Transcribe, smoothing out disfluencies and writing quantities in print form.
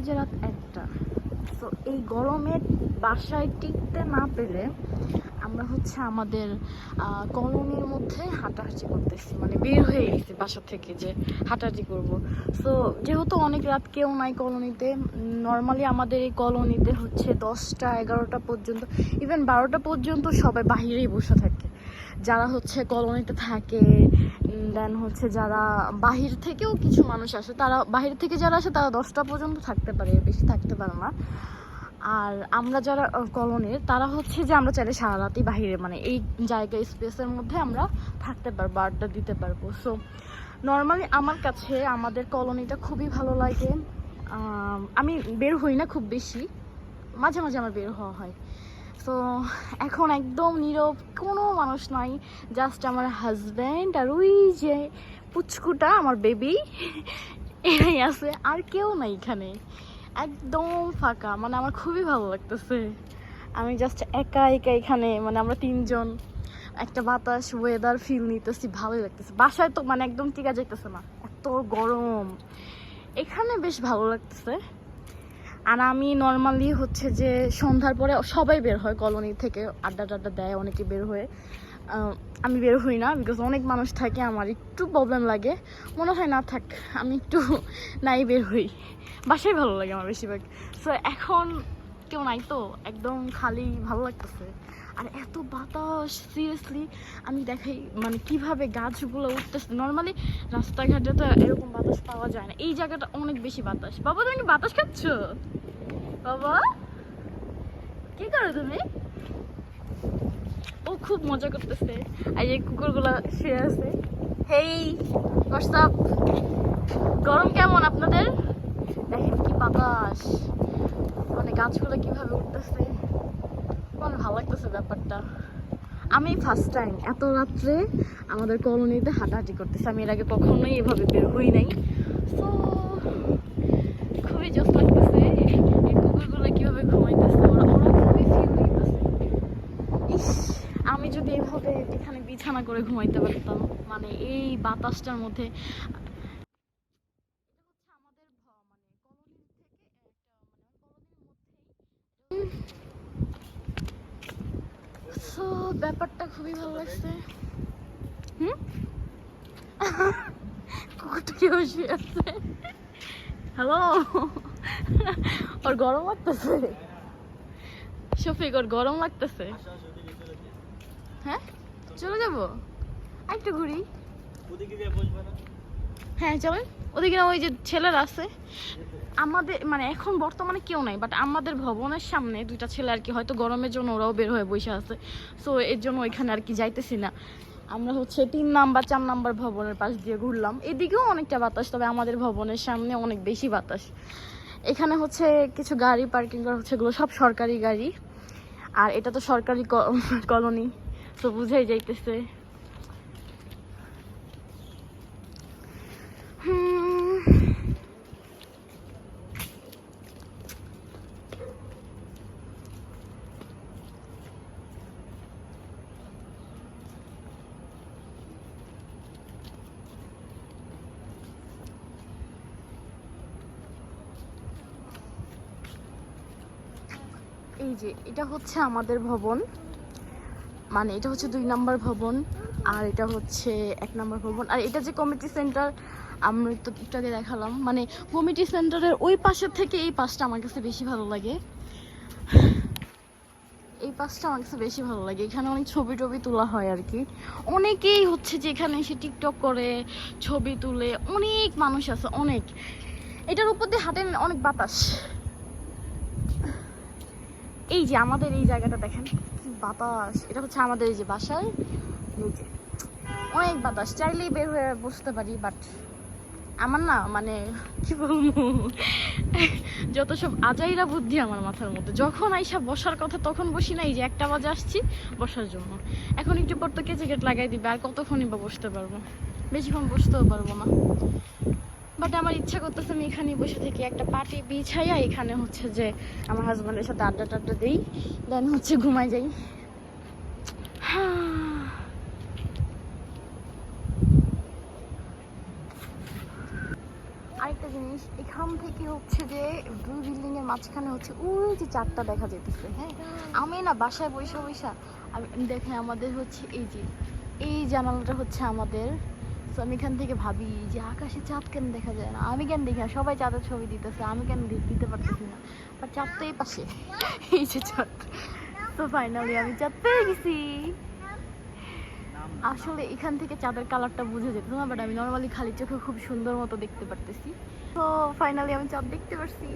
বাজে রাত 1টা। তো এই গরমে বাসায় টিকতে না পেরে আমরা হচ্ছে আমাদের কলোনির মধ্যে হাঁটাহাঁটি করতেছি, মানে বের হয়ে গেছি বাসা থেকে যে হাঁটাহাঁটি করব। সো যেহেতু অনেক রাত কেউ নাই কলোনিতে, নর্মালি আমাদের এই কলোনিতে হচ্ছে 10টা 11টা পর্যন্ত, ইভেন 12টা পর্যন্ত সবাই বাহিরেই বসে থাকে যারা হচ্ছে কলোনিতে থাকে। দেন হচ্ছে যারা বাহির থেকেও কিছু মানুষ আসে, তারা বাহির থেকে যারা আসে তারা 10টা পর্যন্ত থাকতে পারে, বেশি থাকতে পারে না। আর আমরা যারা কলোনির তারা হচ্ছে যে আমরা চাইলে সারা রাতই বাহিরে, মানে এই জায়গায় স্পেসের মধ্যে আমরা থাকতে পারবো, আড্ডা দিতে পারবো। সো নর্মালি আমার কাছে আমাদের কলোনিটা খুবই ভালো লাগে। আমি বের হই না খুব বেশি, মাঝে মাঝে আমার বের হওয়া হয়। তো এখন একদম নীরব, কোনো মানুষ নাই, জাস্ট আমার হাজব্যান্ড আর ওই যে পুচকুটা আমার বেবি এরাই আছে, আর কেউ নাই এখানে, একদম ফাঁকা। মানে আমার খুবই ভালো লাগতেছে, আমি জাস্ট একা একা এখানে, মানে আমরা তিনজন, একটা বাতাস ওয়েদার ফিল নিতেছি, ভালোই লাগতেছে। বাসায় তো মানে একদম টিকা যাইতেছে না, এত গরম, এখানে বেশ ভালো লাগতেছে। আর আমি নর্মালি হচ্ছে যে সন্ধ্যার পরে সবাই বের হয় কলোনি থেকে, আড্ডা টাড্ডা দেয়, অনেকে বের হয়ে। আমি বের হই না, বিকজ অনেক মানুষ থাকে, আমার একটু প্রবলেম লাগে, মনে হয় না থাক, আমি একটু নাই বের হই, বাসায় ভালো লাগে আমার বেশিরভাগ। সো এখন কেউ নাই তো, একদম খালি, ভালো লাগতেছে। আর এত বাতাস, সিরিয়াসলি আমি দেখাই মানে কিভাবে গাছগুলো উঠতেছে। নর্মালি রাস্তাঘাটে তো এরকম বাতাস পাওয়া যায় না, এই জায়গাটা অনেক বেশি বাতাস। বাবা তুমি কি বাতাস খাচ্ছ? বাবা কি করো তুমি? ও খুব মজা করতেছে, আর এই কুকুরগুলা শুয়ে আছে। হেই হোয়াটসঅ্যাপ, গরম কেমন আপনাদের? দেখেন কি বাতাস, মানে গাছগুলো কিভাবে উঠতেছে, অনেক ভালো লাগতেছে ব্যাপারটা। আমি ফার্স্ট টাইম এত রাত্রে আমাদের কলোনিতে হাঁটাহাঁটি করতেছি, আমি এর আগে কখনোই এভাবে বের হই নাই। সো খুবই জোস লাগতেছে, এই কুকুরগুলো কিভাবে ঘুমাইতেছে, ওরা ওরা খুবই ফিল হইতেছে। ইস, আমি যদি এভাবে এখানে বিছানা করে ঘুমাইতে পারতাম, মানে এই বাতাসটার মধ্যে। সো ব্যাপারটা খুবই ভালো লাগছে। কুকুরটা কি বসে আছে? হ্যালো, ওর গরম লাগতেছে, শফিক ওর গরম লাগতেছে। হ্যাঁ চলে যাবো, একটু ঘুরি। হ্যাঁ চলেন, ওদিকে ওই যে ছেলেরা আছে আমাদের, মানে এখন বর্তমানে কেউ নাই, বাট আমাদের ভবনের সামনে দুইটা ছেলে আর কি, হয়তো গরমের জন্য ওরাও বের হয়ে বসে আছে। সো এর জন্য ওইখানে আর কি যাইতেছি না। আমরা হচ্ছে 3 নাম্বার 4 নাম্বার ভবনের পাশ দিয়ে ঘুরলাম, এদিকেও অনেকটা বাতাস, তবে আমাদের ভবনের সামনে অনেক বেশি বাতাস। এখানে হচ্ছে কিছু গাড়ি পার্কিং করা হচ্ছে, এগুলো সব সরকারি গাড়ি, আর এটা তো সরকারি কলোনি, তো বুঝাই যাইতেছে। এই যে এটা হচ্ছে আমাদের ভবন, মানে এটা হচ্ছে 2 নাম্বার ভবন, আর এটা হচ্ছে 1 নাম্বার ভবন। আর এটা যে কমিটি সেন্টার, আমরা তো একটু আগে দেখালাম, মানে কমিটি সেন্টারের ওই পাশের থেকে এই পাশটা আমার কাছে বেশি ভালো লাগে, এই পাশটা আমার কাছে বেশি ভালো লাগে। এখানে অনেক ছবি টবি তোলা হয় আর কি, অনেকেই হচ্ছে যে এখানে এসে টিকটক করে, ছবি তুলে, অনেক মানুষ আছে অনেক। এটার উপর দিয়ে হাঁটেন, অনেক বাতাস। এই যে আমাদের এই জায়গাটা দেখেন কি বাতাস, এটা হচ্ছে আমাদের এই যে বাসায় নিচে, অনেক বাতাস, চাইলেই বের হয়ে বসতে পারি, বাট আমার না, মানে কি বলবো, যত সব আজাইরা বুদ্ধি আমার মাথার মধ্যে, যখন আইসা বসার কথা তখন বসি না। এই যে 1টা বাজে আসছি বসার জন্য, এখন একটু পর তো কেচে কেট লাগাই দিবে, আর কতক্ষণই বা বসতে পারবো, বেশিক্ষণ বসতেও পারবো না। বাট আমার ইচ্ছা করতেছে আমি এখানে বসে থেকে একটা পাটি বিছাইয়া এখানে হচ্ছে যে আমার হাজব্যান্ডের সাথে আড্ডা টাড্ডা দিই, দেন হচ্ছে ঘুমাই যাই। আরেকটা জিনিস, এখান থেকে হচ্ছে যে দুই বিল্ডিং এর মাঝখানে হচ্ছে ওই যে চারটা দেখা যেতেছে। হ্যাঁ, আমি না বাসায় বৈশা বৈশা আমি দেখে আমাদের হচ্ছে এই যে এই জানালাটা হচ্ছে আমাদের। তো আমি এখান থেকে ভাবি যে আকাশে চাঁদ কেন দেখা যায় না, আমি কেন দেখি না, সবাই চাঁদের ছবি দিতেছে, আমি কেন দিতে পারতেছি না। বাট চাঁদ তো এই পাশে, এই যে চাঁদ। তো ফাইনালি আমি চাঁদ পেয়ে গেছি। আসলে এখান থেকে চাঁদের কালারটা বুঝে যেত না, বাট আমি নর্মালি খালি চোখে খুব সুন্দর মতো দেখতে পারতেছি। তো ফাইনালি আমি চাঁদ দেখতে পারছি।